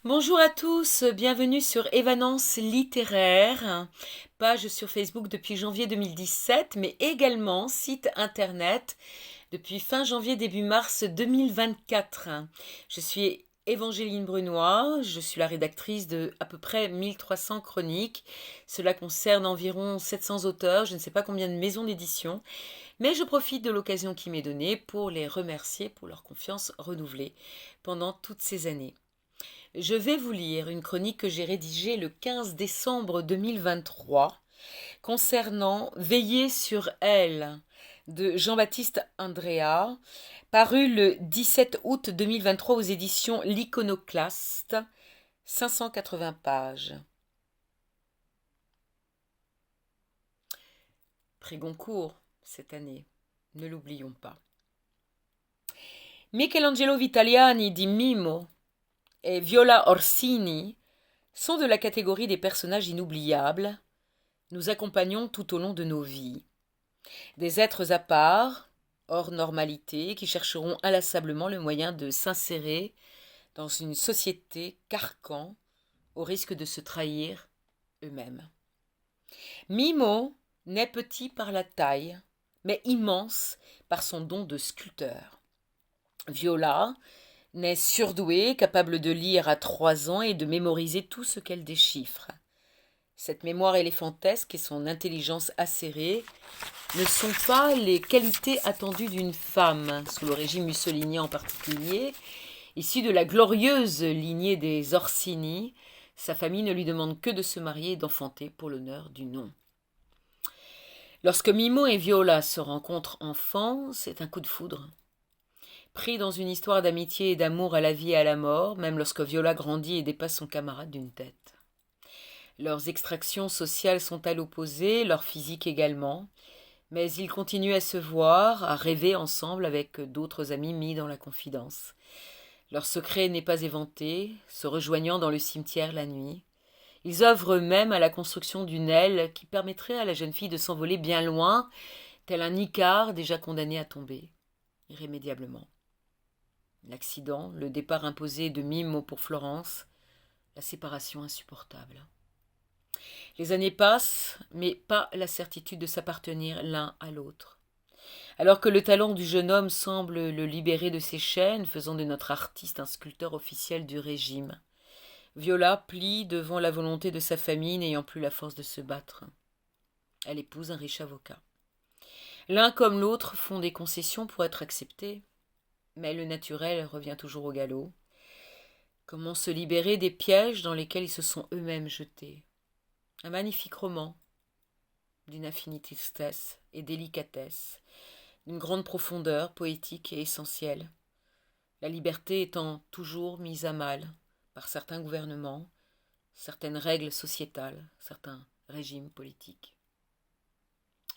Bonjour à tous, bienvenue sur Évanance littéraire, page sur Facebook depuis janvier 2017, mais également site internet depuis fin janvier début mars 2024. Je suis Évangéline Brunois, je suis la rédactrice de à peu près 1300 chroniques. Cela concerne environ 700 auteurs, je ne sais pas combien de maisons d'édition, mais je profite de l'occasion qui m'est donnée pour les remercier pour leur confiance renouvelée pendant toutes ces années. Je vais vous lire une chronique que j'ai rédigée le 15 décembre 2023 concernant Veiller sur elle de Jean-Baptiste Andrea, paru le 17 août 2023 aux éditions L'Iconoclaste, 580 pages. Prix Goncourt cette année, ne l'oublions pas. Michelangelo Vitaliani di Mimo et Viola Orsini sont de la catégorie des personnages inoubliables. Nous accompagnons tout au long de nos vies. Des êtres à part, hors normalité, qui chercheront inlassablement le moyen de s'insérer dans une société carcan au risque de se trahir eux-mêmes. Mimo n'est petit par la taille, mais immense par son don de sculpteur. Viola n'est surdouée, capable de lire à 3 ans et de mémoriser tout ce qu'elle déchiffre. Cette mémoire éléphantesque et son intelligence acérée ne sont pas les qualités attendues d'une femme, sous le régime mussolinien en particulier. Issue de la glorieuse lignée des Orsini, sa famille ne lui demande que de se marier et d'enfanter pour l'honneur du nom. Lorsque Mimo et Viola se rencontrent enfants, c'est un coup de foudre. Pris dans une histoire d'amitié et d'amour à la vie et à la mort, même lorsque Viola grandit et dépasse son camarade d'une tête. Leurs extractions sociales sont à l'opposé, leur physique également, mais ils continuent à se voir, à rêver ensemble avec d'autres amis mis dans la confidence. Leur secret n'est pas éventé, se rejoignant dans le cimetière la nuit. Ils œuvrent même à la construction d'une aile qui permettrait à la jeune fille de s'envoler bien loin, tel un Icare déjà condamné à tomber, irrémédiablement. L'accident, le départ imposé de Mimo pour Florence, la séparation insupportable. Les années passent, mais pas la certitude de s'appartenir l'un à l'autre. Alors que le talent du jeune homme semble le libérer de ses chaînes, faisant de notre artiste un sculpteur officiel du régime, Viola plie devant la volonté de sa famille n'ayant plus la force de se battre. Elle épouse un riche avocat. L'un comme l'autre font des concessions pour être acceptés, mais le naturel revient toujours au galop. Comment se libérer des pièges dans lesquels ils se sont eux-mêmes jetés? Un magnifique roman, d'une infinie tristesse et délicatesse, d'une grande profondeur poétique et essentielle, la liberté étant toujours mise à mal par certains gouvernements, certaines règles sociétales, certains régimes politiques.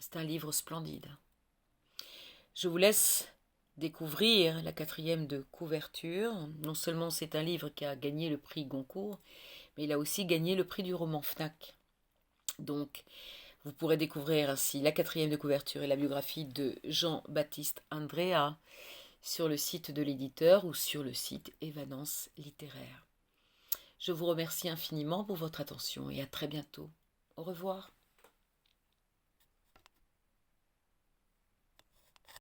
C'est un livre splendide. Je vous laisse découvrir la 4e de couverture. Non seulement c'est un livre qui a gagné le prix Goncourt, mais il a aussi gagné le prix du roman Fnac. Donc, vous pourrez découvrir ainsi la 4e de couverture et la biographie de Jean-Baptiste Andrea sur le site de l'éditeur ou sur le site Évanance littéraire. Je vous remercie infiniment pour votre attention et à très bientôt. Au revoir.